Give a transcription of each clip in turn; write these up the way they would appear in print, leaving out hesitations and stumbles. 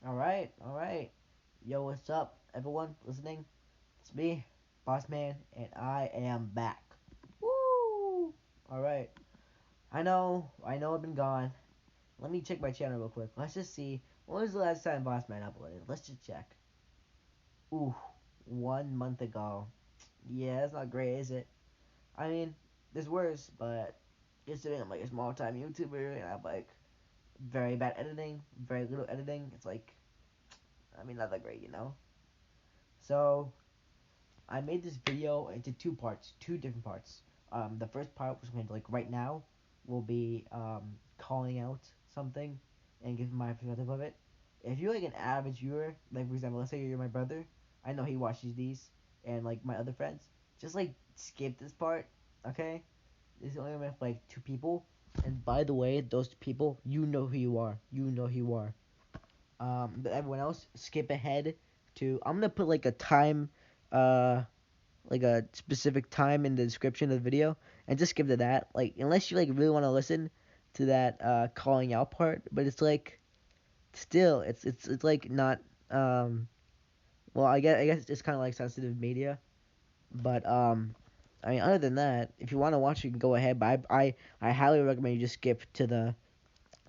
All right. Yo, what's up, everyone listening? It's me, Boss Man, and I am back. Woo! All right. I know I've been gone. Let me check my channel real quick. Let's just see. When was the last time Boss Man uploaded? Let's just check. Ooh, 1 month ago. Yeah, that's not great, is it? I mean, there's worse, but considering I'm like a small time YouTuber and I have like very bad editing, very little editing, it's like, I mean, not that great. So I made this video into two parts, two different parts. The first part, which I'm going to like right now, will be calling out something and giving my perspective of it. If you're like an average viewer, like for example, let's say you're my brother, I know he watches these, and like my other friends, just like skip this part, okay? This is only with like two people, and by the way, those people, you know who you are. You know who you are. But everyone else, skip ahead to. I'm gonna put like a time, uh, like a specific time in the description of the video and just skip to that. Like unless you like really want to listen to that calling out part, but it's like still it's like not well I guess it's kind of like sensitive media, but I mean other than that, if you want to watch you can go ahead, but I highly recommend you just skip to the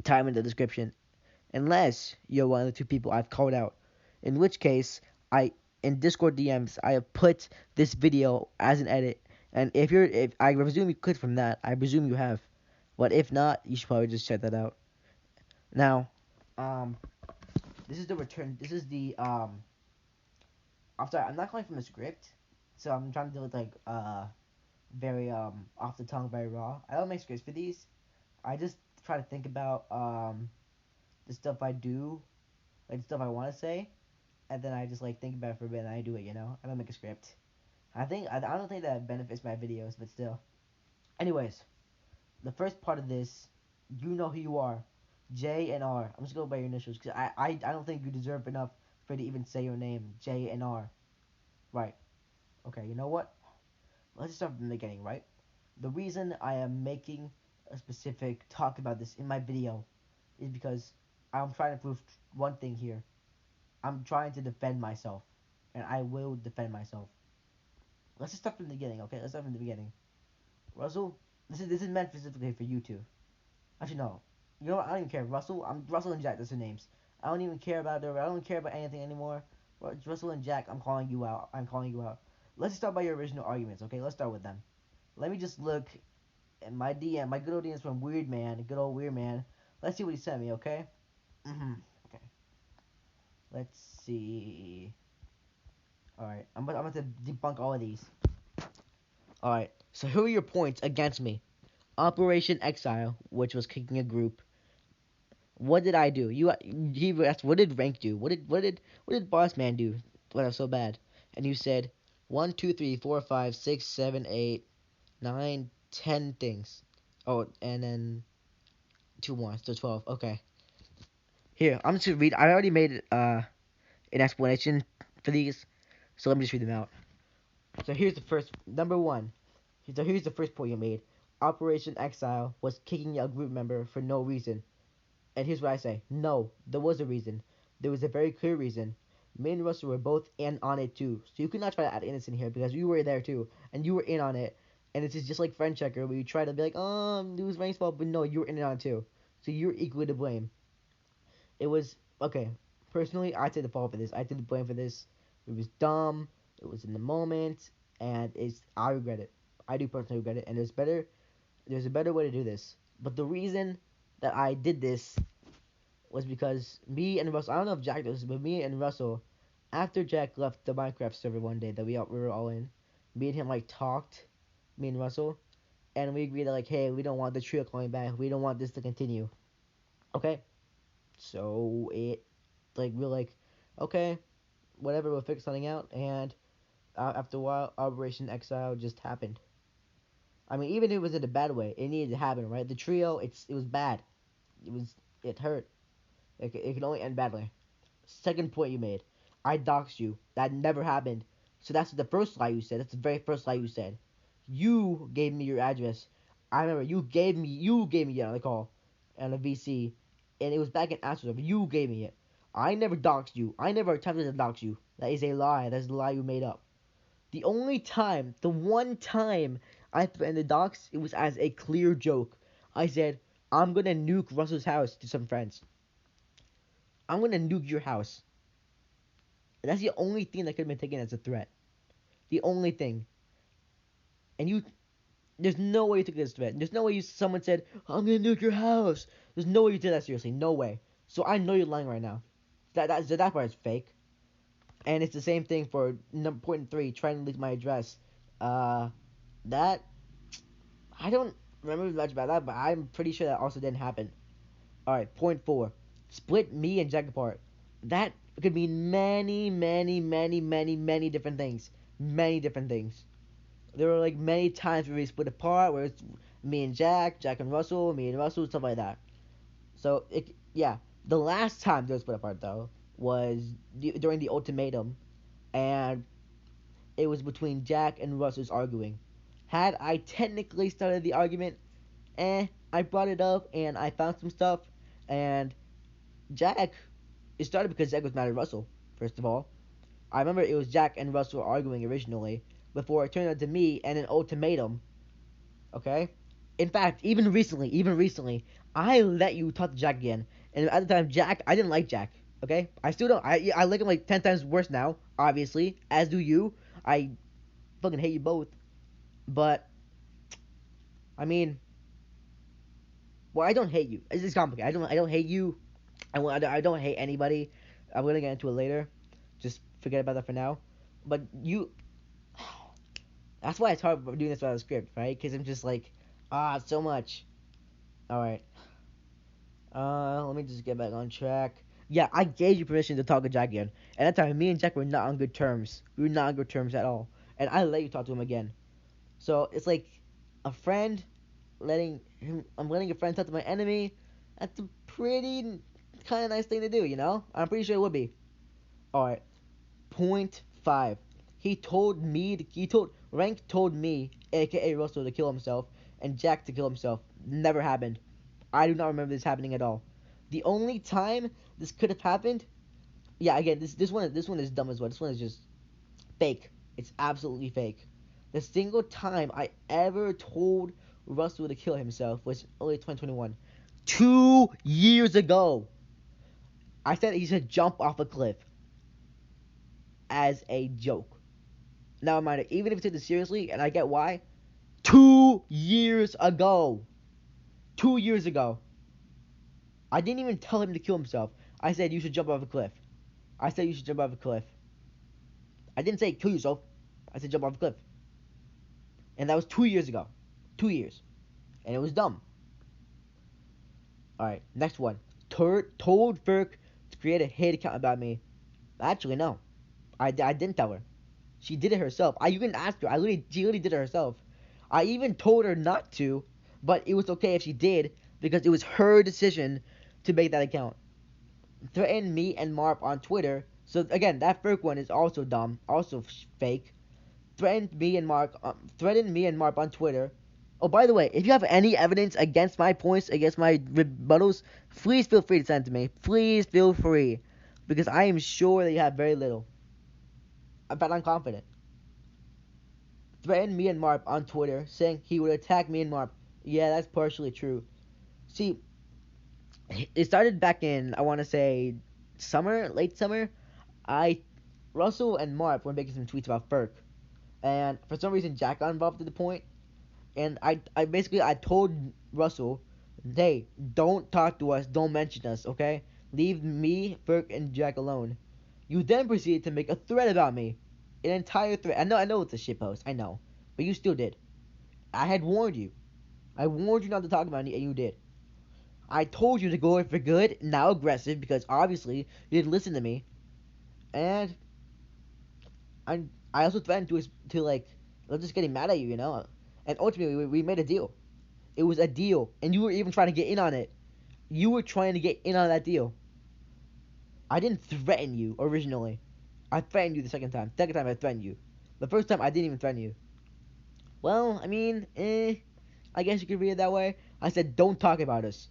time in the description unless you're one of the two people I've called out. In which case, I in Discord DMs I have put this video as an edit, and if I presume you clicked from that, I presume you have. But if not, you should probably just check that out. Now, um, this is the return. This is the I'm sorry, I'm not calling from the script, so I'm trying to do it like very off the tongue, very raw. I don't make scripts for these. I just try to think about the stuff I do, like the stuff I want to say, and then I just like think about it for a bit and I do it. I don't make a script. I don't think that benefits my videos, but still. Anyways, the first part of this, you know who you are, J and R. I'm just going by your initials because I don't think you deserve enough for you to even say your name, J and R. Right. Okay. You know what? Let's start from the beginning. Right. The reason I am making a specific talk about this in my video is because I'm trying to prove one thing here. I'm trying to defend myself, and I will defend myself. Let's just start from the beginning, okay? Let's start from the beginning. Russell, this is meant specifically for you two. Actually, no. You know what? I don't even care. Russell and Jack. That's their names. I don't even care about their. I don't care about anything anymore. Russell and Jack. I'm calling you out. I'm calling you out. Let's start by your original arguments, okay? Let's start with them. Let me just look at my DM, my good old DMs from Weird Man, good old Weird Man. Let's see what he sent me, okay? Okay. Let's see. All right. I'm about to debunk all of these. All right. So who are your points against me? Operation Exile, which was kicking a group. What did I do? He asked, what did Rank do? What did Boss Man do? What was so bad? And you said 1, 2, 3, 4, 5, 6, 7, 8, 9, 10 things. And then two more, so 12. Okay. Here, I'm just gonna read. I already made an explanation for these, so let me just read them out. So here's the first number one. So here's the first point you made. Operation Exile was kicking a group member for no reason. And here's what I say. No, there was a reason. There was a very clear reason. Me and Russell were both in on it too. So you could not try to add innocent here because you were there too. And you were in on it. And this is just like Friend Checker where you try to be like, it was Rain's fault, but no, you were in on it too. So you're equally to blame. It was, okay, personally, I take the fault for this. I take the blame for this. It was dumb. It was in the moment. And I regret it. I do personally regret it. And there's a better way to do this. But the reason that I did this was because me and Russell, I don't know if Jack does, but me and Russell, after Jack left the Minecraft server one day that we were all in, me and him like talked, me and Russell, and we agreed that like, hey, we don't want the trio coming back. We don't want this to continue. Okay, so we're like, okay, whatever, we'll figure something out. And after a while, Operation Exile just happened. I mean, even if it was in a bad way, it needed to happen, right? The trio, it was bad. It hurt. It can only end badly. Second point you made. I doxed you. That never happened. So that's the first lie you said. That's the very first lie you said. You gave me your address. I remember you gave me another call and a VC, and it was back in Amsterdam. You gave me it. I never doxed you. I never attempted to dox you. That is a lie. That's a lie you made up. The only time, the one time I threatened to dox, it was as a clear joke. I said, I'm gonna nuke Russell's house to some friends. I'm gonna nuke your house. And that's the only thing that could have been taken as a threat. The only thing. And you, there's no way you took it as a threat. There's no way someone said, I'm gonna nuke your house. There's no way you did that seriously. No way. So I know you're lying right now. That part is fake. And it's the same thing for point 3, trying to leak my address. That I don't remember much about that, but I'm pretty sure that also didn't happen. All right, point 4, split me and Jack apart. That could mean many, many, many, many, many different things. Many different things. There were like many times where we split apart, where it's me and Jack, Jack and Russell, me and Russell, stuff like that. So yeah, the last time they were split apart though was during the ultimatum, and it was between Jack and Russell's arguing. Had I technically started the argument, I brought it up and I found some stuff, and Jack, it started because Jack was mad at Russell. First of all, I remember it was Jack and Russell arguing originally before it turned out to me and an ultimatum. Okay, in fact, even recently, I let you talk to Jack again, and at the time, Jack, I didn't like Jack. Okay, I still don't. I like him like 10 times worse now. Obviously, as do you. I fucking hate you both. But I mean, well, I don't hate you. It's complicated. I don't hate you. I don't hate anybody. I'm gonna get into it later. Just forget about that for now. But you, that's why it's hard doing this without a script, right? Because I'm just like, so much. All right. Let me just get back on track. Yeah, I gave you permission to talk to Jack again. And that time, me and Jack were not on good terms. We were not on good terms at all. And I let you talk to him again. So it's like a friend I'm letting a friend talk to my enemy. That's a pretty kind of nice thing to do, you know? I'm pretty sure it would be. All right. Point 5. Rank told me, aka Russell, to kill himself, and Jack to kill himself. Never happened. I do not remember this happening at all. The only time this could have happened, yeah, again, this one is dumb as well. This one is just fake. It's absolutely fake. The single time I ever told Russell to kill himself was early 2021. 2 years ago. I said he should jump off a cliff as a joke. Now, mind it, even if you take this seriously, and I get why, 2 years ago. 2 years ago. I didn't even tell him to kill himself. I said you should jump off a cliff. I said you should jump off a cliff. I didn't say kill yourself. I said jump off a cliff. And that was 2 years ago. 2 years. And it was dumb. Alright, next one. Told Ferk to create a hate account about me. Actually, no. I didn't tell her. She did it herself. You can ask her. She literally did it herself. I even told her not to, but it was okay if she did because it was her decision to make that account. Threatened me and Marp on Twitter. So again, that Ferk one is also dumb, also fake. Threatened me and Marp on Twitter. Oh, by the way, if you have any evidence against my points, against my rebuttals, please feel free to send it to me. Please feel free, because I am sure that you have very little. But I'm confident. Threatened me and Marp on Twitter, saying he would attack me and Marp. Yeah, that's partially true. See, it started back in, I want to say, late summer. Russell and Marp were making some tweets about Ferk. And for some reason, Jack got involved at the point. And I told Russell, hey, don't talk to us, don't mention us, okay? Leave me, Ferk, and Jack alone. You then proceeded to make a threat about me. An entire threat. I know it's a shitpost, I know. But you still did. I had warned you. I warned you not to talk about it, and you did. I told you to go in for good, now aggressive, because obviously you didn't listen to me. And I also threatened to like, I'm just getting mad at you, you know? And ultimately, we made a deal. It was a deal. And you were even trying to get in on it. You were trying to get in on that deal. I didn't threaten you originally. I threatened you the second time. Second time I threatened you. The first time I didn't even threaten you. Well, I mean, I guess you could read it that way. I said, don't talk about us.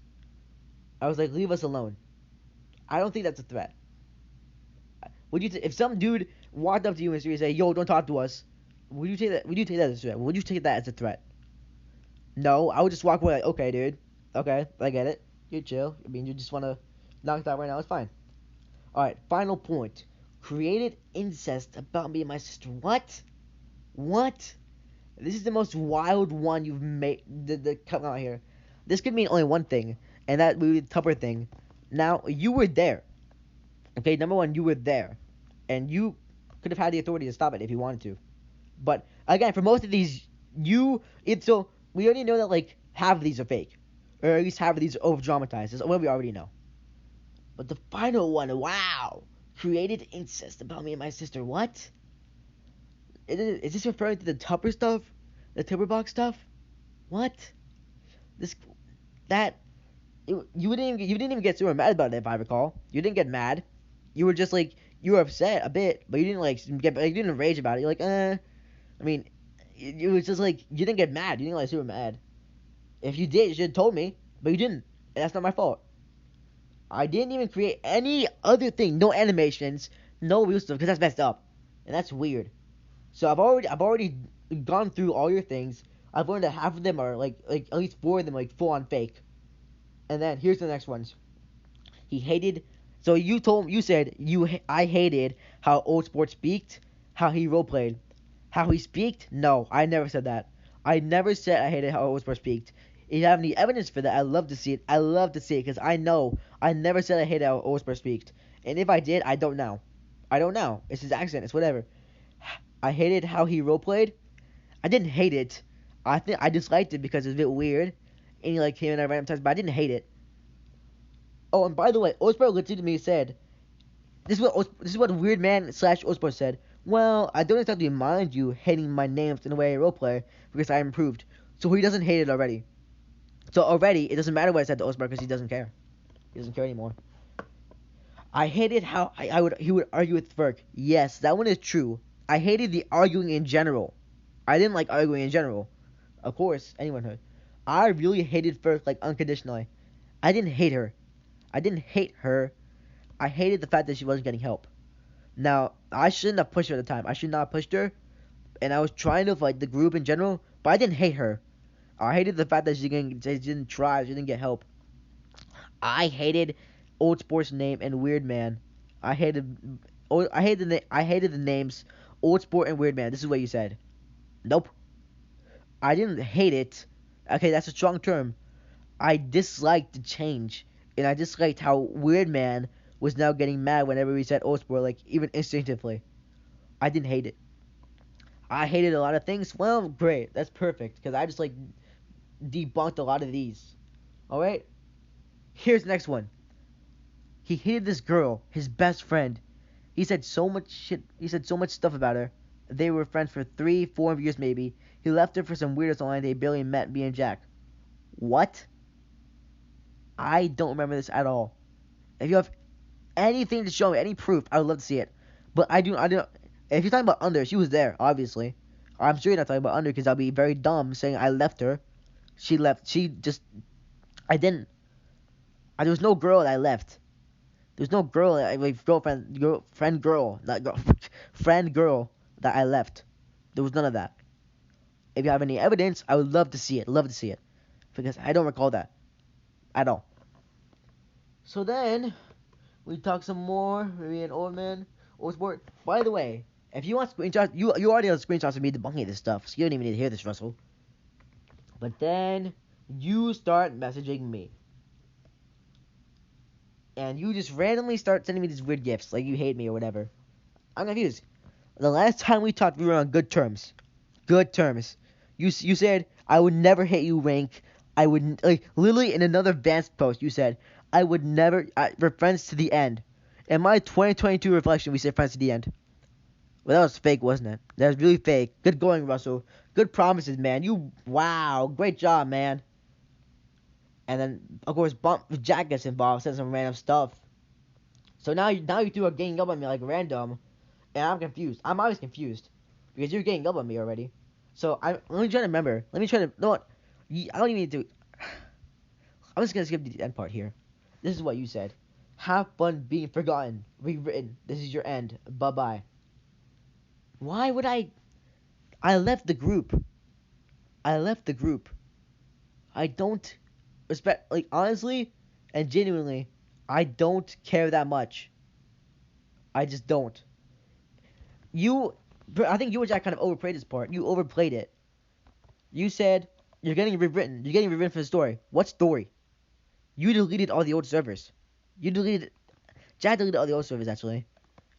I was like, leave us alone. I don't think that's a threat. Would you if some dude walked up to you and say, "Yo, don't talk to us"? Would you take that? Would you take that as a threat? Would you take that as a threat? No, I would just walk away like, okay, dude. Okay, I get it. You're chill. I mean, you just want to knock it out right now. It's fine. All right, final point. Created incest about me and my sister. What? What? This is the most wild one you've made. The come out here. This could mean only one thing, and that would be the Tupper thing. Now you were there. Okay, number one, you were there, and you could have had the authority to stop it if you wanted to. But again, for most of these, so we already know that like half of these are fake, or at least half of these are over dramatized. That's what we already know. But the final one, wow, created incest about me and my sister. What? Is this referring to the Tupper stuff, the Tupper box stuff? What? This that you didn't even get super mad about it if I recall. You didn't get mad. You were just like you were upset a bit, but you didn't like you didn't rage about it. You're like, I mean, it was just like you didn't get mad. You didn't like super mad. If you did, you should have told me, but you didn't, and that's not my fault. I didn't even create any other thing. No animations, no real stuff, because that's messed up, and that's weird. So I've already gone through all your things. I've learned that half of them are like at least four of them like full on fake. And then here's the next ones. He hated. So you said I hated how Old Sport speaked, how he roleplayed, how he speaked. No, I never said that. I never said I hated how Old Sport speaked. If you have any evidence for that, I'd love to see it. I love to see it because I know I never said I hated how Old Sport speaked. And if I did, I don't know. I don't know. It's his accent. It's whatever. I hated how he roleplayed. I didn't hate it. I think I disliked it because it was a bit weird, and he like came in at random times, but I didn't hate it. Oh, and by the way, Ospro legitimately said, this is what Weird Man slash Ospro said. Well, I don't exactly mind you hating my names in the way I roleplay because I improved. So he doesn't hate it already. So already, it doesn't matter what I said to Ospro because he doesn't care. He doesn't care anymore. I hated how he would argue with Ferg. Yes, that one is true. I hated the arguing in general. I didn't like arguing in general. Of course, anyone would. I really hated Ferg like unconditionally. I didn't hate her. I didn't hate her. I hated the fact that she wasn't getting help. Now, I shouldn't have pushed her at the time. I should not have pushed her. And I was trying to fight the group in general, but I didn't hate her. I hated the fact that she didn't try, she didn't get help. I hated Old Sports name and Weird Man. I hated I hated the names Old Sport and Weird Man. This is what you said. Nope. I didn't hate it. Okay, that's a strong term. I disliked the change, and I disliked how Weird Man was now getting mad whenever we said Old Sport, like even instinctively. I didn't hate it. I hated a lot of things. Well, great. That's perfect because I just like debunked a lot of these. All right. Here's the next one. He hated this girl, his best friend. He said so much shit. He said so much stuff about her. They were friends for 3, 4 years maybe. He left her for some weirdos online they barely met, me and Jack. What? I don't remember this at all. If you have anything to show me, any proof, I would love to see it. But I don't. If you're talking about Under, she was there, obviously. I'm sure you're not talking about Under because I'll be very dumb saying I left her. She left. She just. I didn't. There was no girl that I left. There's no girl, like friend girl, not girl, friend girl that I left. There was none of that. If you have any evidence, I would love to see it. Love to see it, because I don't recall that at all. So then we talk some more. Maybe an old man, old sport. By the way, if you want screenshots, you already have screenshots of me debunking this stuff, so you don't even need to hear this, Russell. But then you start messaging me. And you just randomly start sending me these weird gifts, like you hate me or whatever. I'm confused. The last time we talked, we were on good terms. Good terms. You said I would never hate you, Rank. I would like literally in another Vance post. You said I would never. We're friends to the end. In my 2022 reflection, we said friends to the end. Well, that was fake, wasn't it? That was really fake. Good going, Russell. Good promises, man. Wow, great job, man. And then, of course, Jack gets involved, says some random stuff. So now you two are ganging up on me like random, and I'm confused. I'm always confused because you're ganging up on me already. So let me try to remember. Let me try to. Know what? I don't even need to. I'm just gonna skip the end part here. This is what you said. Have fun being forgotten, rewritten. This is your end. Bye bye. Why would I? I left the group. I left the group. I don't respect, like, honestly and genuinely, I don't care that much. I just don't. You, I think you and Jack kind of overplayed this part. You overplayed it. You said you're getting rewritten. You're getting rewritten for the story. What story? You deleted all the old servers. You deleted. Jack deleted all the old servers actually.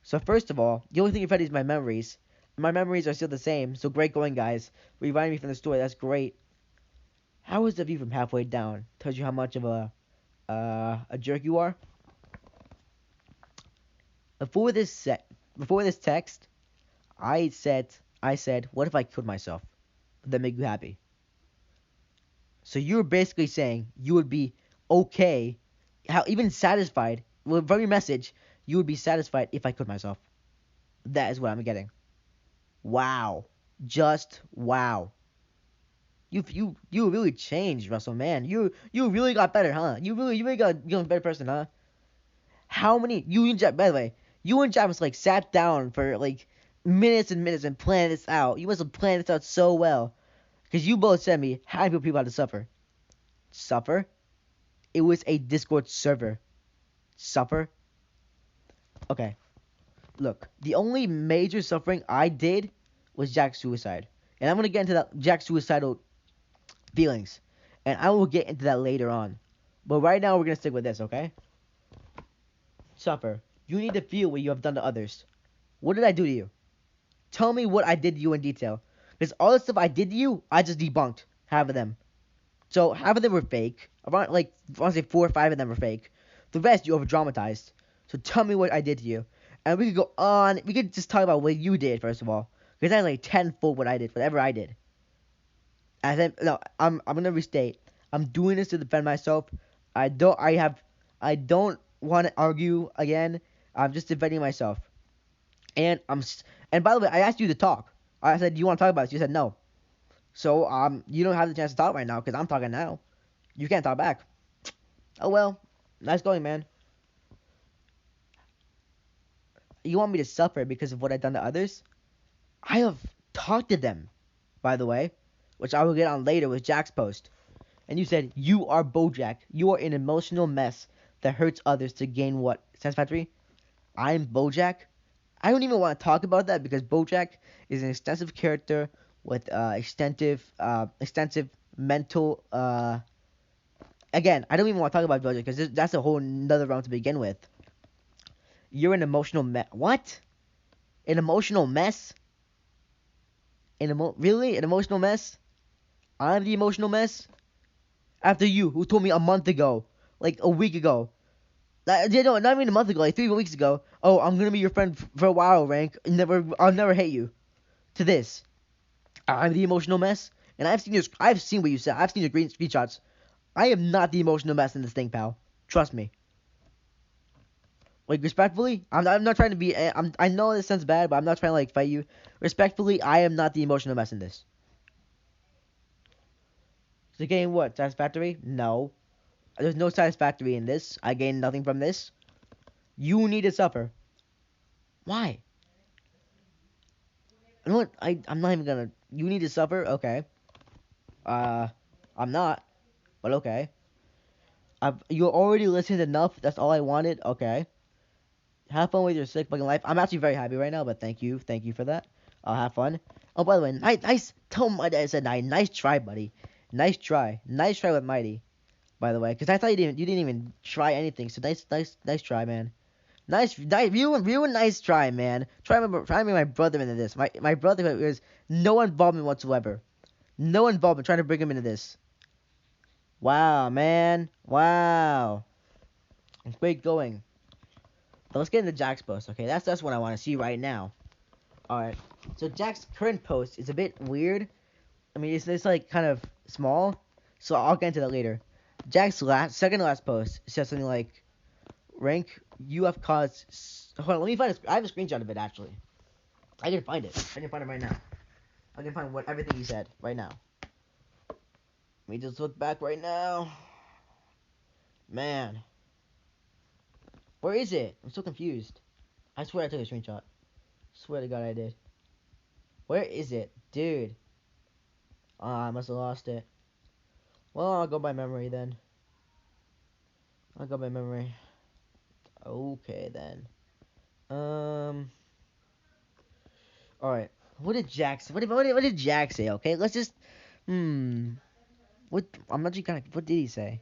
So first of all, the only thing you've had is my memories. My memories are still the same. So great going, guys. Reviving me from the story. That's great. How is the view from halfway down? Tells you how much of a jerk you are. Before this text, I said, what if I killed myself? Would that make you happy? So you're basically saying you would be okay, how even satisfied from your message, you would be satisfied if I killed myself. That is what I'm getting. Wow, just wow. You really changed, Russell, man. You really got better, huh? You really got a better person, huh? How many you and Jack? By the way, you and Jack was like sat down for like minutes and minutes and planned this out. You must have planned this out so well, because you both said me how many people had to suffer. Suffer? It was a Discord server. Suffer? Okay. Look, the only major suffering I did was Jack's suicide, and I'm gonna get into that Jack's suicidal feelings, and I will get into that later on. But right now we're gonna stick with this, okay? Suffer. You need to feel what you have done to others. What did I do to you? Tell me what I did to you in detail. Because all the stuff I did to you, I just debunked half of them. So half of them were fake. Around like I want to say 4 or 5 of them were fake. The rest you over dramatized. So tell me what I did to you. And we could go on. We could just talk about what you did first of all. Because that's like tenfold what I did, whatever I did. And then no, I'm gonna restate. I'm doing this to defend myself. I don't want to argue again. I'm just defending myself. And and by the way, I asked you to talk. I said, "Do you want to talk about this?" You said no. So you don't have the chance to talk right now because I'm talking now. You can't talk back. Oh well, nice going, man. You want me to suffer because of what I've done to others? I have talked to them, by the way, which I will get on later with Jack's post. And you said you are Bojack. You are an emotional mess that hurts others to gain what? Satisfactory? I'm Bojack. I don't even want to talk about that because Bojack is an extensive character with extensive mental. Again, I don't even want to talk about Bojack because that's a whole another round to begin with. You're an emotional mess. What? An emotional mess? Really? An emotional mess? I'm the emotional mess? After you, who told me a month ago, like a week ago, not even a month ago, like 3 weeks ago. Oh, I'm gonna be your friend for a while, Rank. I'll never hate you. To this, I'm the emotional mess, and I've seen what you said. I've seen your green screenshots. I am not the emotional mess in this thing, pal. Trust me. Like respectfully, I'm not trying to be. I know this sounds bad, but I'm not trying to like fight you. Respectfully, I am not the emotional mess in this. So getting what? Satisfactory? No. There's no satisfactory in this. I gain nothing from this. You need to suffer. Why? You know what? I'm not even gonna. You need to suffer. Okay. Uh, I'm not. But okay. You already listened enough. That's all I wanted. Okay. Have fun with your sick fucking life. I'm actually very happy right now. But thank you for that. I'll have fun. Oh, by the way, nice. Tell Mighty I said nice try, buddy. Nice try with Mighty. By the way, because I thought you didn't even try anything. So nice try, man. Nice, you nice try, man. Try me, my brother into this. My brother is no involvement whatsoever. No involvement. Trying to bring him into this. Wow, man. Wow. Great going. But let's get into Jack's post. Okay, that's what I want to see right now. All right. So Jack's current post is a bit weird. I mean, it's like kind of small. So I'll get into that later. Jack's second to last post says something like, "Rank, you have caused." Hold on, let me find I have a screenshot of it actually. I can find it. I can find it right now. I can find everything he said right now. Let me just look back right now. Man. Where is it? I'm so confused. I swear I took a screenshot. Swear to God I did. Where is it? Dude. I must have lost it. Well, I'll go by memory then. I'll go by memory. Okay then. Alright. What did Jack say? What did Jack say? Okay, let's just. What? I'm not kind of. What did he say?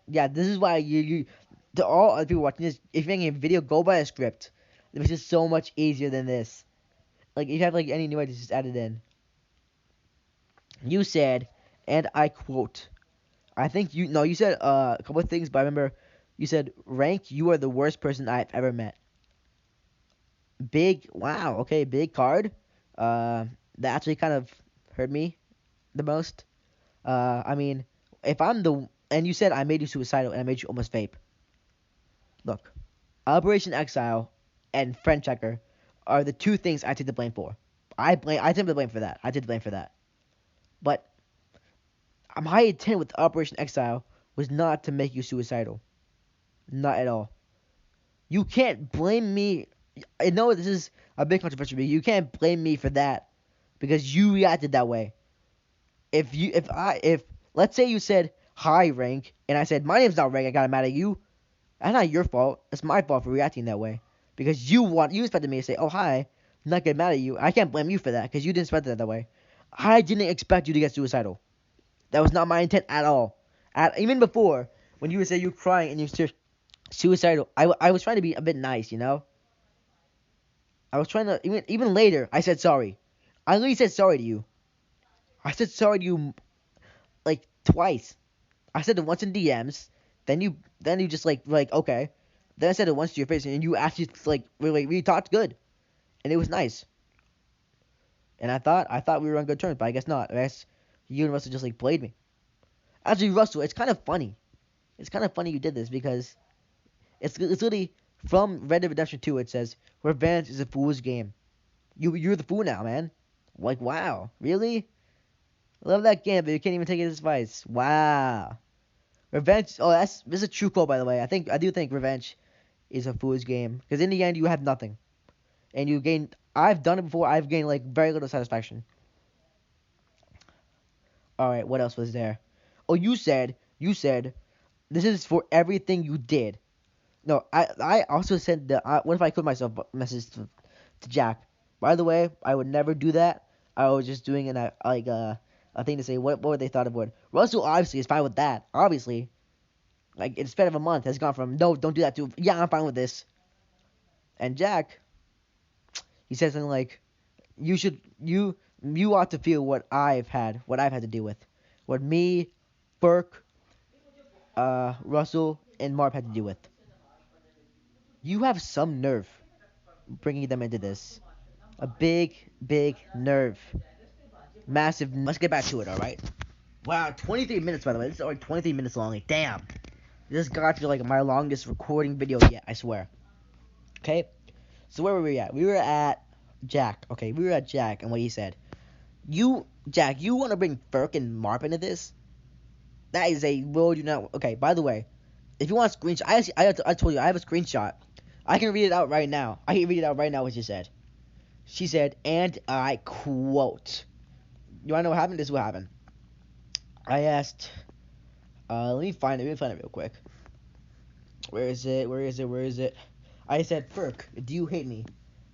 Yeah, this is why you to all other people watching this. If you're making a video, go by a script. This is so much easier than this. Like if you have like any new ideas, just add it in. You said, and I quote. I think you no, you said a couple of things, but I remember you said rank. You are the worst person I've ever met. Big. Wow. Okay. Big card. That actually kind of hurt me the most. I mean, if I'm the and you said I made you suicidal and I made you almost vape. Look, Operation Exile and Friend Checker are the two things I take the blame for. I take the blame for that. I take the blame for that. But my intent with Operation Exile was not to make you suicidal. Not at all. You can't blame me. I know this is a big controversial, but you can't blame me for that because you reacted that way. If let's say you said hi rank and I said my name's not rank, I got mad at you. That's not your fault. It's my fault for reacting that way because you expected me to say oh hi, not get mad at you. I can't blame you for that because you didn't expect it that way. I didn't expect you to get suicidal. That was not my intent at all. Even before when you would say you crying and you're suicidal, I was trying to be a bit nice, you know. I was trying to even later. I said sorry. I literally said sorry to you. I said sorry to you like twice. I said it once in DMs. Then you just like okay. Then I said it once to your face, and you actually like we talked good, and it was nice. And I thought we were on good terms, but I guess not. I guess you and Russell just like played me. Actually, Russell, it's kind of funny. It's kind of funny you did this because it's literally from Red Dead Redemption 2. It says revenge is a fool's game. You're the fool now, man. Like wow, really? Love that game, but you can't even take his advice. Wow. Revenge. Oh, this is a true quote, by the way. I do think revenge is a fool's game because in the end you have nothing, and you gain. I've done it before. I've gained like very little satisfaction. All right, what else was there? Oh, you said this is for everything you did. No, I also said that. What if I killed myself? Message to Jack. By the way, I would never do that. I was just doing a thing to say what would they thought of it. Russell obviously is fine with that. Obviously, like in span of a month has gone from no, don't do that to yeah, I'm fine with this. And Jack, he said something like, you ought to feel what I've had to deal with, what me, Burke, Russell, and Marv had to deal with. You have some nerve bringing them into this. A big nerve. Massive. Let's get back to it, alright? Wow, 23 minutes, by the way. This is already 23 minutes long. Like, damn. This got to be like my longest recording video yet, I swear. Okay? So, where were we at? We were at Jack. Okay, we were at Jack and what he said. Jack, you want to bring Ferk and Marp into this? That is a will you not. Okay, by the way, if you want a screenshot, I told you, I have a screenshot. I can read it out right now. I can read it out right now what she said. She said, and I quote. You want to know what happened? This is what happened. I asked, let me find it real quick. Where is it? I said, Ferk, do you hate me?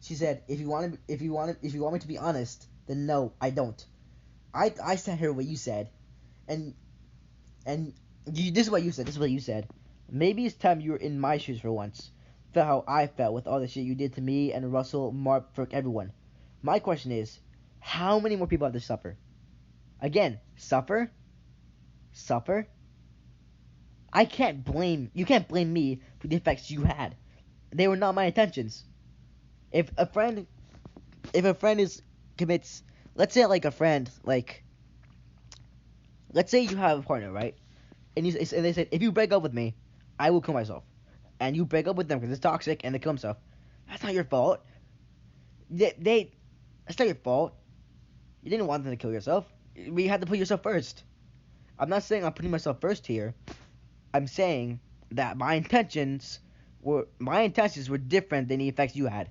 She said, if you want me to be honest, then no, I don't. I sent her what you said, and this is what you said. Maybe it's time you were in my shoes for once. Felt how I felt with all the shit you did to me and Russell, Mark, Ferk, everyone. My question is, how many more people have to suffer? Again, suffer? Suffer? You can't blame me for the effects you had. They were not my intentions. If a friend commits, let's say like a friend, like, let's say you have a partner, right? And they said, if you break up with me, I will kill myself. And you break up with them because it's toxic and they kill themselves. That's not your fault. That's not your fault. You didn't want them to kill yourself. You had to put yourself first. I'm not saying I'm putting myself first here. I'm saying that my intentions were different than the effects you had.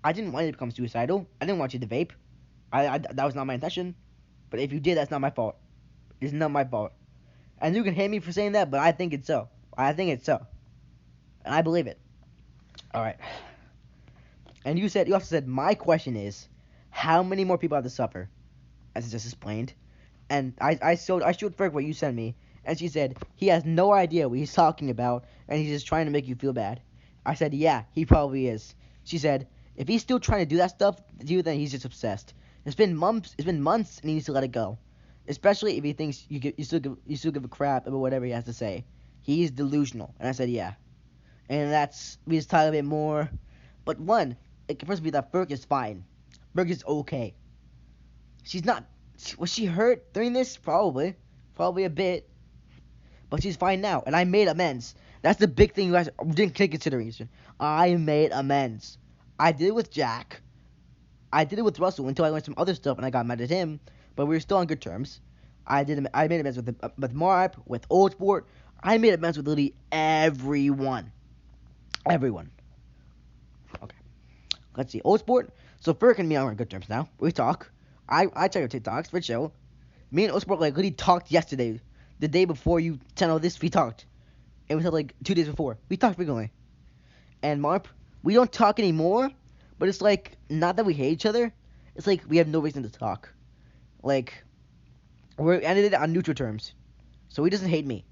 I didn't want you to become suicidal. I didn't want you to vape. That was not my intention. But if you did, that's not my fault. It's not my fault. And you can hate me for saying that, but I think it's so. I think it's so. And I believe it. Alright. And you also said, my question is, how many more people have to suffer? As I just explained. And I showed Ferg what you sent me. And she said, he has no idea what he's talking about, and he's just trying to make you feel bad. I said, yeah, he probably is. She said, if he's still trying to do that stuff to you, then he's just obsessed. It's been months, and he needs to let it go. Especially if he thinks you still give a crap about whatever he has to say. He's delusional. And I said, yeah. And we just talk a bit more. But one, it confirms to me that Ferg is fine. Ferg is okay. She's not, was she hurt during this? Probably a bit. But she's fine now, and I made amends. That's the big thing you guys didn't take consideration. I made amends. I did it with Jack. I did it with Russell until I learned some other stuff and I got mad at him. But we were still on good terms. I made amends with Marp, with Old Sport. I made amends with literally everyone. Everyone. Okay. Let's see. Old Sport. So Ferg and me are on good terms now. We talk. I check your TikToks for chill. Me and Old Sport literally talked yesterday. The day before you sent all this, we talked. It was like 2 days before. We talked frequently. And Marp, we don't talk anymore, but it's like, not that we hate each other. It's like we have no reason to talk. Like, we ended it on neutral terms. So he doesn't hate me.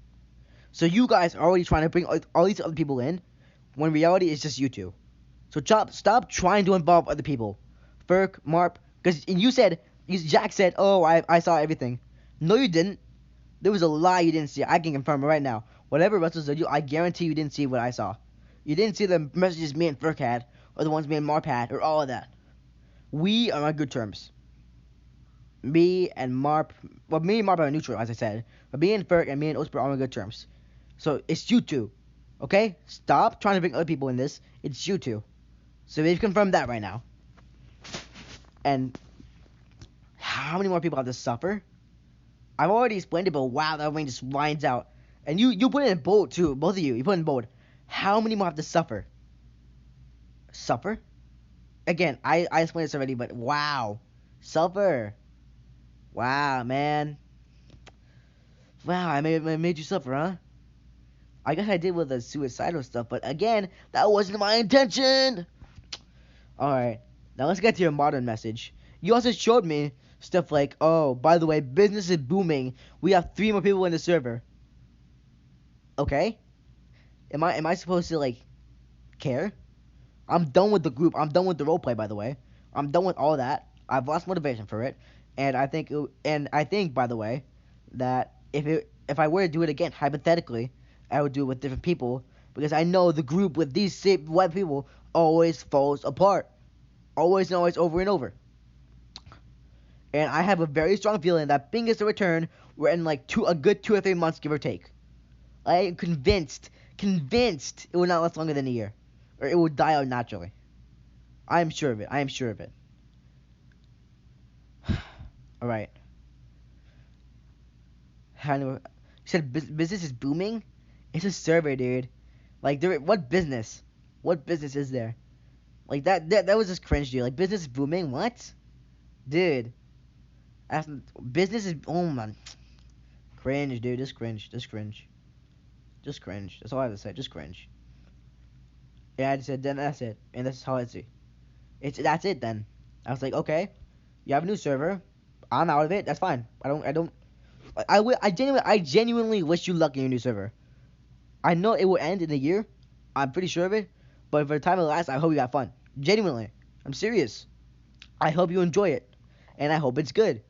So you guys are already trying to bring all these other people in, when in reality it's just you two. So stop trying to involve other people. Ferg, Marp, because Jack said, oh, I saw everything. No, you didn't. There was a lie you didn't see. I can confirm it right now. Whatever Russell said, I guarantee you didn't see what I saw. You didn't see the messages me and Ferg had, or the ones me and Marp had, or all of that. We are on good terms. Me and Marp are neutral, as I said. But me and Ferg and me and Osper are on good terms. So it's you two. Okay? Stop trying to bring other people in this. It's you two. So we've confirmed that right now. And how many more people have to suffer? I've already explained it, but wow, that ring just lines out. And you put it in bold, too. Both of you. You put it in bold. How many more have to suffer? Suffer? Again, I explained this already, but wow. Suffer. Wow, man. Wow, I made you suffer, huh? I guess I did with the suicidal stuff, but again, that wasn't my intention. Alright, now let's get to your modern message. You also showed me stuff like, oh, by the way, business is booming. We have 3 more people in the server. Okay. Am I supposed to, like, care? I'm done with the group. I'm done with the roleplay, by the way. I'm done with all that. I've lost motivation for it. And I think, by the way, that if I were to do it again, hypothetically, I would do it with different people. Because I know the group with these same white people always falls apart. Always and always, over and over. And I have a very strong feeling that being is a return, we're in like a good 2 or 3 months, give or take. I am convinced it will not last longer than a year. Or it will die out naturally. I am sure of it. Alright. You said business is booming? It's a server, dude. Like, what business? What business is there? Like, that was just cringe, dude. Like, business is booming? What? Dude. Business is, oh man. Cringe, dude. Just cringe. That's all I have to say. Just cringe. Yeah, I just said, then that's it. And that's how I see. That's it then. I was like, okay. You have a new server. I'm out of it. That's fine. I genuinely wish you luck in your new server. I know it will end in a year. I'm pretty sure of it. But for the time it lasts, I hope you have fun. Genuinely. I'm serious. I hope you enjoy it. And I hope it's good.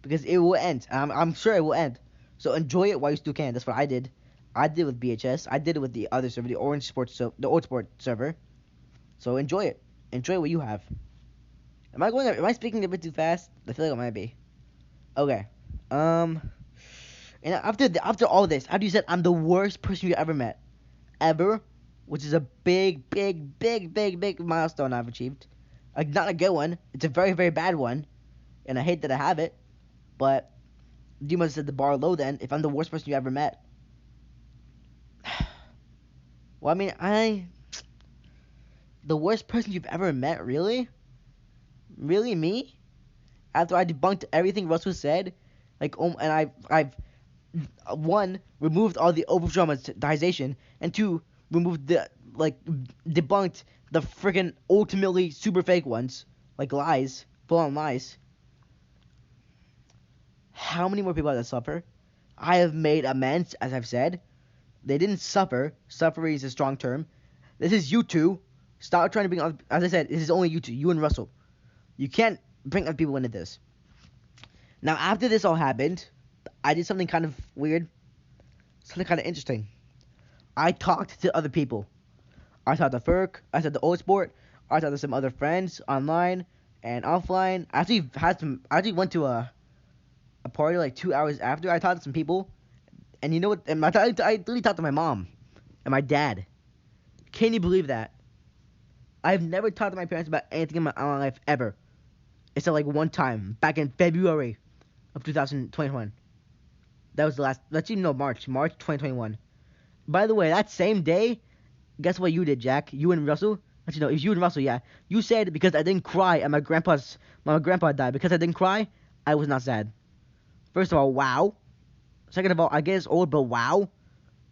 Because it will end. I'm sure it will end. So enjoy it while you still can. That's what I did. I did it with BHS. I did it with the other server, the Old Sport server. So enjoy it. Enjoy what you have. Am I speaking a bit too fast? I feel like I might be. Okay. And after all this, after you said I'm the worst person you ever met, ever, which is a big milestone I've achieved. Like, not a good one. It's a very, very bad one, and I hate that I have it. But you must have set the bar low then. If I'm the worst person you ever met, Well, I mean, the worst person you've ever met, really? Really, me? After I debunked everything Russell said, and I've one removed all the over dramatization, and two removed the like debunked the freaking ultimately super fake ones, like lies, full on lies. How many more people have to suffer? I have made amends, as I've said. They didn't suffer. Suffering is a strong term. This is you two. Stop trying to bring other. As I said, this is only you two, you and Russell. You can't bring other people into this. Now, after this all happened, I did something kind of weird, something kind of interesting. I talked to other people. I talked to Ferk. I talked to Old Sport. I talked to some other friends online and offline. I actually had some. I actually went to a party like 2 hours after. I talked to some people, and you know what? And I literally talked to my mom and my dad. Can you believe that? I've never talked to my parents about anything in my life ever, except like one time back in February of 2021. That was the last. Let's even know March 2021. By the way, that same day, guess what you did, Jack? You and Russell. Actually, no, it was you and Russell. Yeah, you said because I didn't cry and my grandpa died because I didn't cry, I was not sad. First of all, wow. Second of all, I get it's old, but wow,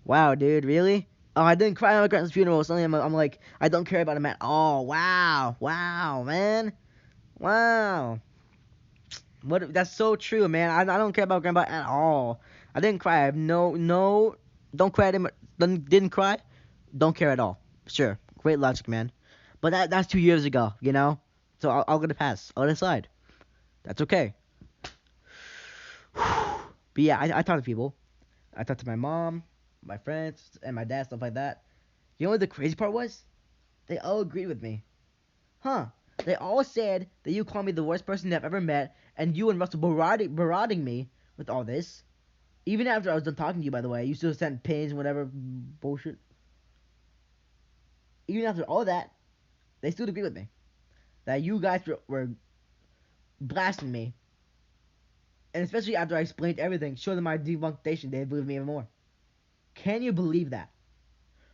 wow, dude, really? Oh, I didn't cry at my grandpa's funeral. Suddenly, I'm like, I don't care about him at all. Wow, wow, man, wow. What? That's so true, man. I don't care about grandpa at all. I didn't cry. I have no. Don't cry at him. Didn't cry. Don't care at all. Sure, great logic, man. But that's 2 years ago, you know. So I'll get a pass. I'll decide. That's okay. But yeah, I talk to people. I talked to my mom, my friends, and my dad, stuff like that. You know what the crazy part was? They all agreed with me. Huh. They all said that you called me the worst person they've ever met, and you and Russell berating me with all this. Even after I was done talking to you, by the way, you still sent pins and whatever bullshit. Even after all that, they still agree with me. That you guys were blasting me. And especially after I explained everything, showed them my debunkation, they believed me even more. Can you believe that?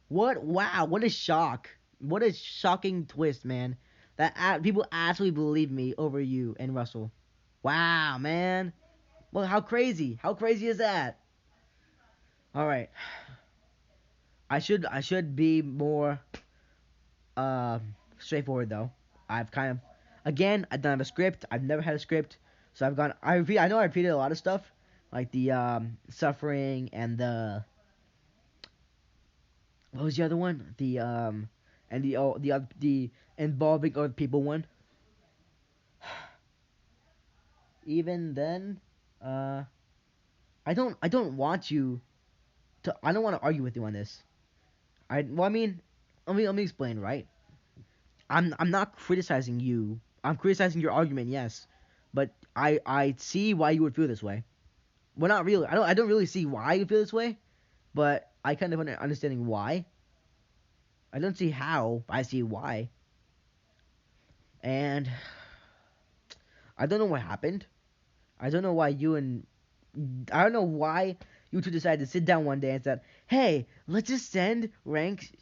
What? Wow, what a shock. What a shocking twist, man. That people actually believe me over you and Russell. Wow, man. Well, how crazy? How crazy is that? All right. I should be more straightforward though. I've kind of again I don't have a script. I've never had a script, so I've gone. I know I repeated a lot of stuff, like the suffering and the what was the other one? The and the involving other people one. Even then, uh, I don't want you to. I don't want to argue with you on this. I mean, let me explain. Right. I'm not criticizing you. I'm criticizing your argument, yes, but I see why you would feel this way. Well, not really. I don't really see why you feel this way, but I kind of understanding why. I don't see how, but I see why. And I don't know what happened. I don't know why you and I don't know why you two decided to sit down one day and said, "Hey, let's just send rank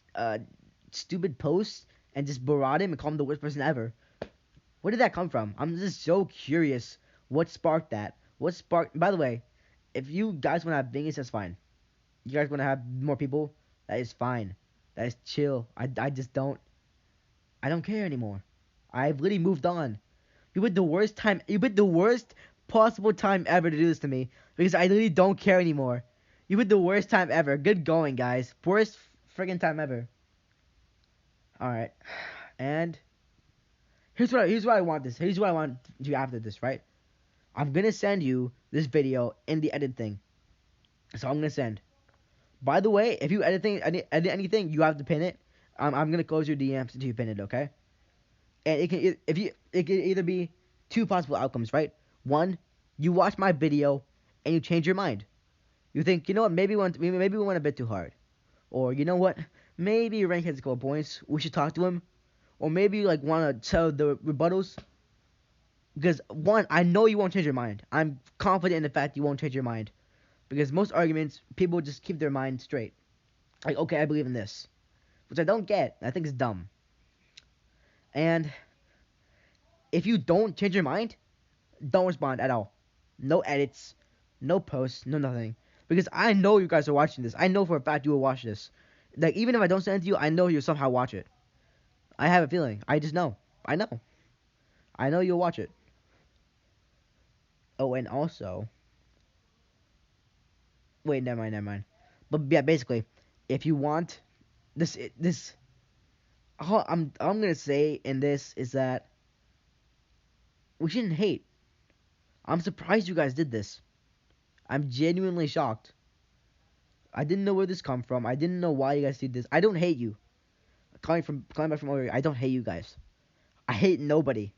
stupid posts and just berate him and call him the worst person ever." Where did that come from? I'm just so curious. What sparked that? What sparked? By the way, if you guys want to have Vegas, that's fine. You guys want to have more people, that is fine. That is chill. I just don't. I don't care anymore. I've literally moved on. You had the worst time. You had the worst possible time ever to do this to me because I literally don't care anymore. You had the worst time ever. Good going, guys. Worst friggin' time ever. All right, and here's what I want this. Here's what I want to after this, right? I'm gonna send you this video in the edit thing. So I'm gonna send. By the way, if you edit anything, you have to pin it. I'm gonna close your DMs until you pin it, okay? And it can either be two possible outcomes, right? One, you watch my video and you change your mind. You think, you know what, maybe we went a bit too hard, or you know what, maybe rank has a couple points. We should talk to him, or maybe you like want to tell the rebuttals. Because one, I know you won't change your mind. I'm confident in the fact you won't change your mind. Because most arguments, people just keep their mind straight. Like, okay, I believe in this. which I don't get. I think it's dumb. And if you don't change your mind, don't respond at all. No edits, no posts, no nothing. Because I know you guys are watching this. I know for a fact you will watch this. Like, even if I don't send it to you, I know you'll somehow watch it. I have a feeling. I just know. I know. I know you'll watch it. Oh, and also, wait, never mind. But yeah, basically, if you want this, all I'm gonna say in this is that we shouldn't hate. I'm surprised you guys did this. I'm genuinely shocked. I didn't know where this come from. I didn't know why you guys did this. I don't hate you. Coming back from over here, I don't hate you guys. I hate nobody.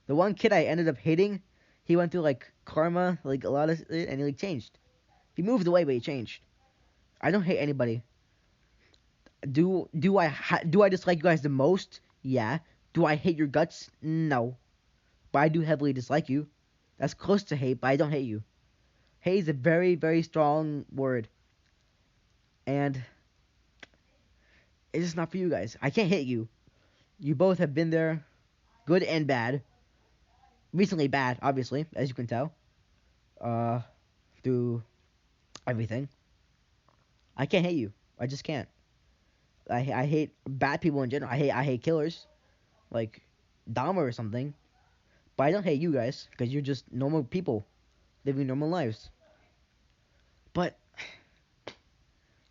The one kid I ended up hating, he went through like karma, like a lot of it, and he like changed. He moved away, but he changed. I don't hate anybody. Do I dislike you guys the most? Yeah. Do I hate your guts? No. But I do heavily dislike you. That's close to hate, but I don't hate you. Hate is a very, very strong word. And it's just not for you guys. I can't hate you. You both have been there, good and bad. Recently bad, obviously, as you can tell. Through everything. I can't hate you. I just can't. I hate bad people in general. I hate killers, like Dahmer or something. But I don't hate you guys because you're just normal people living normal lives. But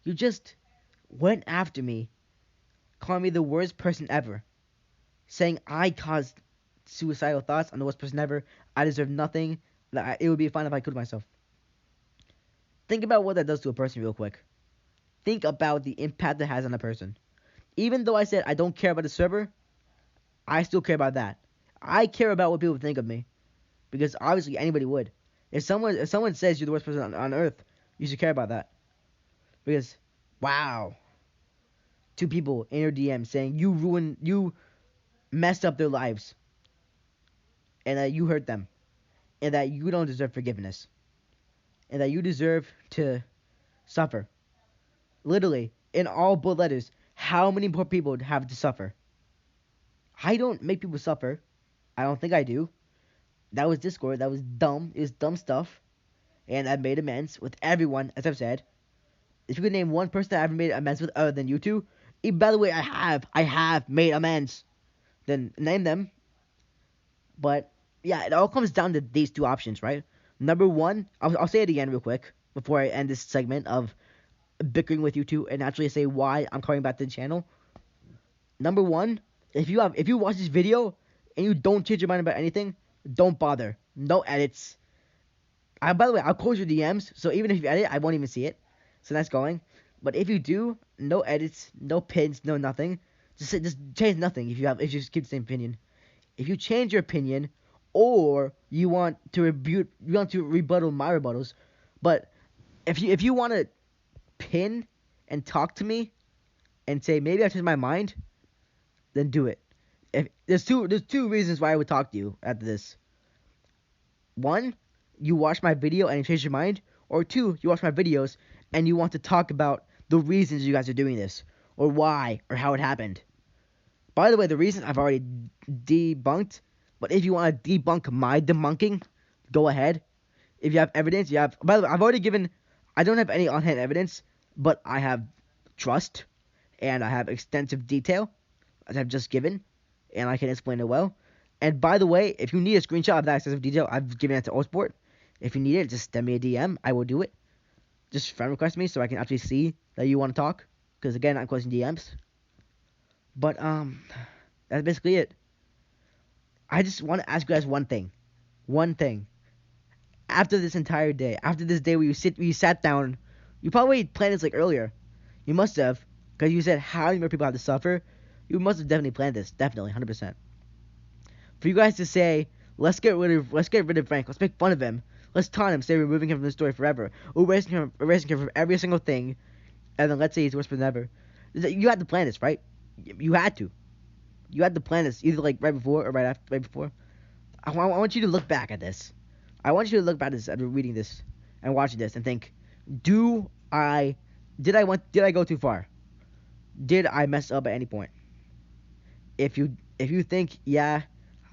you just went after me, calling me the worst person ever, saying I caused suicidal thoughts. I'm the worst person ever. I deserve nothing. That it would be fine if I killed myself. Think about what that does to a person real quick. Think about the impact it has on a person. Even though I said I don't care about the server, I still care about that. I care about what people think of me. Because obviously anybody would. If someone says you're the worst person on earth, you should care about that. Because, wow. Two people in your DM saying you messed up their lives. And that you hurt them. And that you don't deserve forgiveness. And that you deserve to suffer. Literally, in all bold letters, how many more people would have to suffer? I don't make people suffer. I don't think I do. That was Discord. That was dumb. It was dumb stuff. And I've made amends with everyone, as I've said. If you could name one person that I haven't made amends with other than you two, by the way, I have made amends. Then name them. But yeah, it all comes down to these two options, right? Number one, I'll say it again real quick before I end this segment of bickering with you two and actually say why I'm coming back to the channel. Number one, if you watch this video and you don't change your mind about anything, don't bother. No edits. By the way, I'll close your DMs, so even if you edit, I won't even see it. So that's going. But if you do, no edits, no pins, no nothing. Just change nothing if you just keep the same opinion. If you change your opinion, or you want to rebuttal my rebuttals, but if you want to pin and talk to me and say maybe I changed my mind, then do it. If there's two reasons why I would talk to you after this. One, you watch my video and you change your mind, or two, you watch my videos and you want to talk about the reasons you guys are doing this, or why, or how it happened. By the way, the reason I've already debunked, but if you want to debunk my debunking, go ahead. If you have evidence, you have. By the way, I've already given. I don't have any on-hand evidence, but I have trust, and I have extensive detail, as I've just given, and I can explain it well. And by the way, if you need a screenshot of that extensive detail, I've given it to Osport. If you need it, just send me a DM. I will do it. Just friend request me so I can actually see that you want to talk. Because again, I'm closing DMs. But that's basically it. I just want to ask you guys one thing. One thing. After this entire day, after this day where you sat down, you probably planned this like earlier. You must have, because you said how many more people have to suffer. You must have definitely planned this, definitely, 100%. For you guys to say, let's get rid of Frank, let's make fun of him, let's taunt him, say we're removing him from the story forever, erasing him from every single thing, and then let's say he's worse than ever. You had to plan this, right? You had to. You had to plan this either like right before or right before. I want you to look back at this. I want you to look back at this after reading this and watching this and think, did I go too far? did I mess up at any point? If you think, yeah,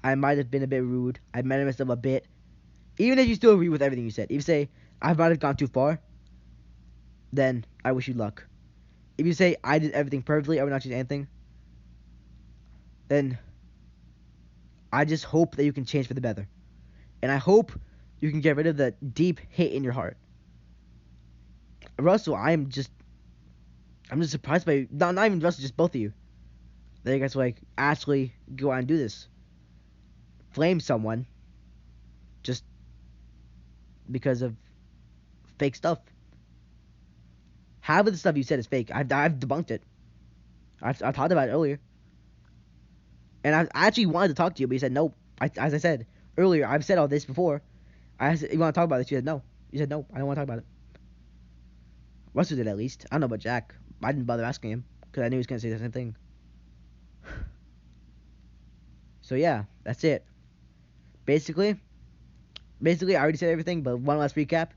I might have been a bit rude, I might have messed up a bit, even if you still agree with everything you said, if you say I might have gone too far, then I wish you luck. If you say I did everything perfectly, I would not change anything, then I just hope that you can change for the better. And I hope you can get rid of the deep hate in your heart. Russell, I'm just surprised by you. Not even Russell, just both of you. That you guys like actually go out and do this. Flame someone just because of fake stuff. Half of the stuff you said is fake. I've debunked it. I've talked about it earlier. And I actually wanted to talk to you, but you said nope. As I said earlier, I've said all this before. I asked, you want to talk about this? You said no. You said no. I don't want to talk about it. Russell did at least. I don't know about Jack. I didn't bother asking him because I knew he was gonna say the same thing. So yeah, that's it. Basically, I already said everything. But one last recap: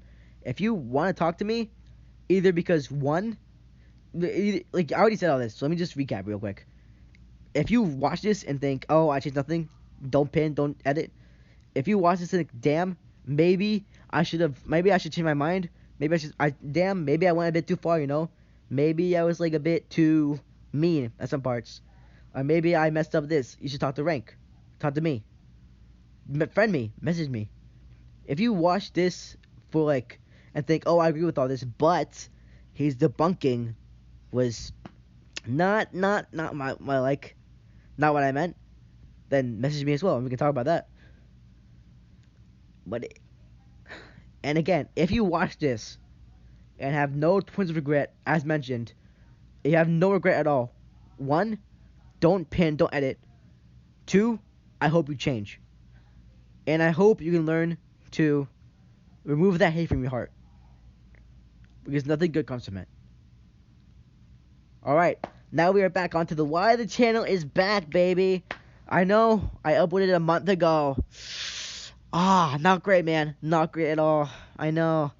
if you want to talk to me, either because one, like I already said all this, so let me just recap real quick. If you watch this and think, oh, I changed nothing, don't pin, don't edit. If you watch this and think, damn, maybe I should change my mind. Maybe I went a bit too far, you know. Maybe I was like a bit too mean at some parts. Or maybe I messed up this. You should talk to Rank. Talk to me. Friend me. Message me. If you watch this for like and think, oh, I agree with all this, but his debunking was not my like, not what I meant, then message me as well and we can talk about that. And again, if you watch this and have no twinge of regret, as mentioned, you have no regret at all. 1, don't pin, don't edit. 2, I hope you change. And I hope you can learn to remove that hate from your heart. Because nothing good comes from it. Alright, now we are back onto the why the channel is back, baby. I know, I uploaded a month ago. Not great, man. Not great at all. I know.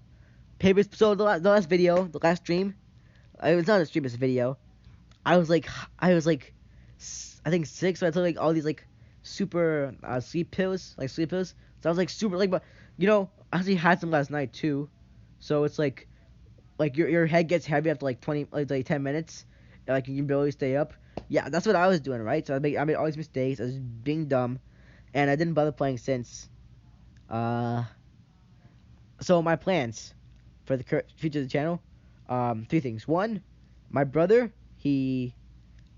So the last video, the last stream, it was not a stream, it's a video. I was like, I think 6, so I took like all these like super sleep pills. So I was like super like, but you know, I actually had some last night too. So it's like your head gets heavy after like 10 minutes, and like you can barely stay up. Yeah, that's what I was doing, right? So I made all these mistakes. I was being dumb, and I didn't bother playing since. So my plans for the future of the channel, 3 things. 1, my brother, he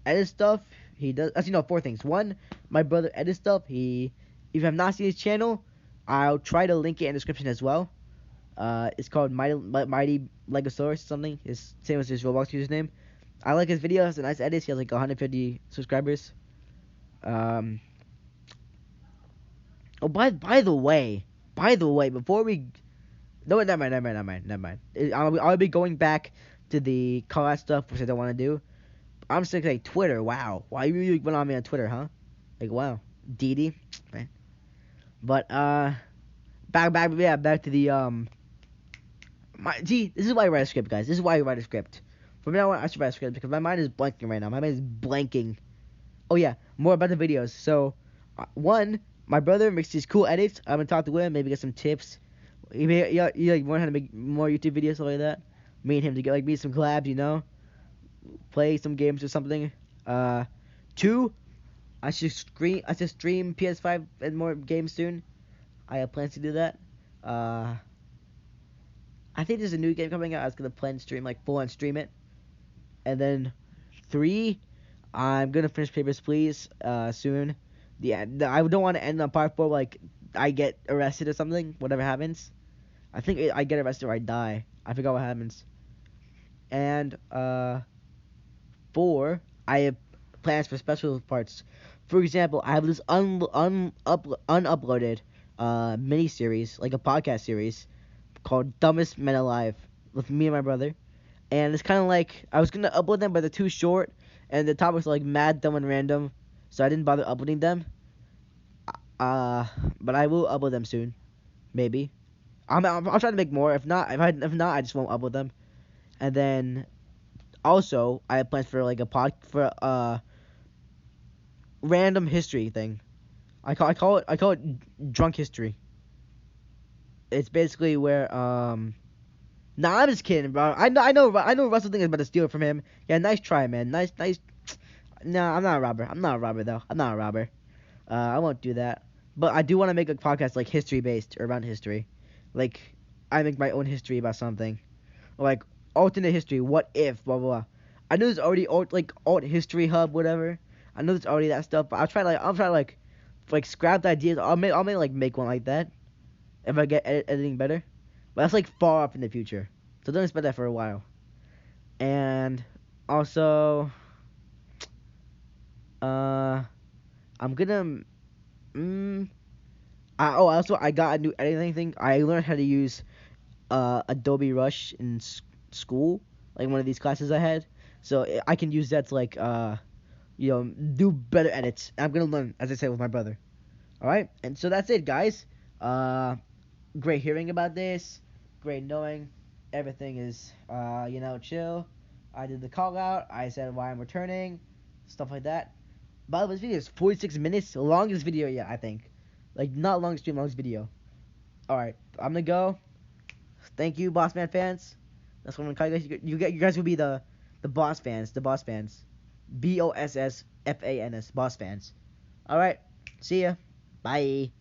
edits stuff. He does, actually no, 4 things. 1, my brother edits stuff. If you have not seen his channel, I'll try to link it in the description as well. It's called Mighty Legosaurus something. His same as his Roblox username. I like his videos, a nice edits. He has like 150 subscribers. Oh, by the way, before we, no, never mind. I'll be going back to the collab stuff, which I don't want to do. I'm just like Twitter. Wow, why you really went on me on Twitter, huh? Like wow, Didi, man. But back to the this is why I write a script, guys. This is why I write a script. From now on, I should write a script because my mind is blanking right now. My mind is blanking. Oh yeah, more about the videos. So, 1, my brother makes these cool edits. I'm gonna talk to him, maybe get some tips. You like learn how to make more YouTube videos, stuff like that. Me and him to get like some collabs, you know, play some games or something. 2, I should stream PS5 and more games soon. I have plans to do that. I think there's a new game coming out. I was gonna plan to stream like full on stream it. And then 3, I'm gonna finish Papers, Please soon. I don't want to end on part 4 like I get arrested or something. Whatever happens, I think I get arrested or I die. I forgot what happens. And 4, I have plans for special parts. For example, I have this unuploaded mini series, like a podcast series called Dumbest Men Alive with me and my brother. And it's kind of like I was gonna upload them, but they're too short, and the topics are like mad, dumb, and random, so I didn't bother uploading them. But I will upload them soon, maybe. I'll try to make more. If not, I just won't upload them. And then Also, I have plans for like a random history thing. I call it drunk history. It's basically where Nah, I'm just kidding, bro. I know Russell thinks about to steal it from him. Yeah, nice try, man. Nice. Nah, I'm not a robber. I'm not a robber though. I'm not a robber. I won't do that. But I do want to make a podcast like history based or around history. Like I make my own history about something. Or like alternate history. What if blah blah blah. I know there's already alt history hub whatever. I know there's already that stuff, but I'll try like scrap the ideas. I'll make one like that if I get editing better. But that's like far off in the future. So don't expect that for a while. And also I'm gonna I got a new editing thing. I learned how to use Adobe Rush in school, like one of these classes I had. So I can use that to like do better edits. I'm gonna learn, as I said, with my brother. All right, and so that's it, guys. Great hearing about this. Great knowing everything is chill. I did the call out. I said why I'm returning, stuff like that. By the way, this video is 46 minutes, longest video yet, I think. Like not long stream, longest video. All right, I'm gonna go. Thank you, Boss Man fans. That's what I'm gonna call you guys. You guys will be the boss fans. The boss fans. BOSSFANS. Boss fans. All right. See ya. Bye.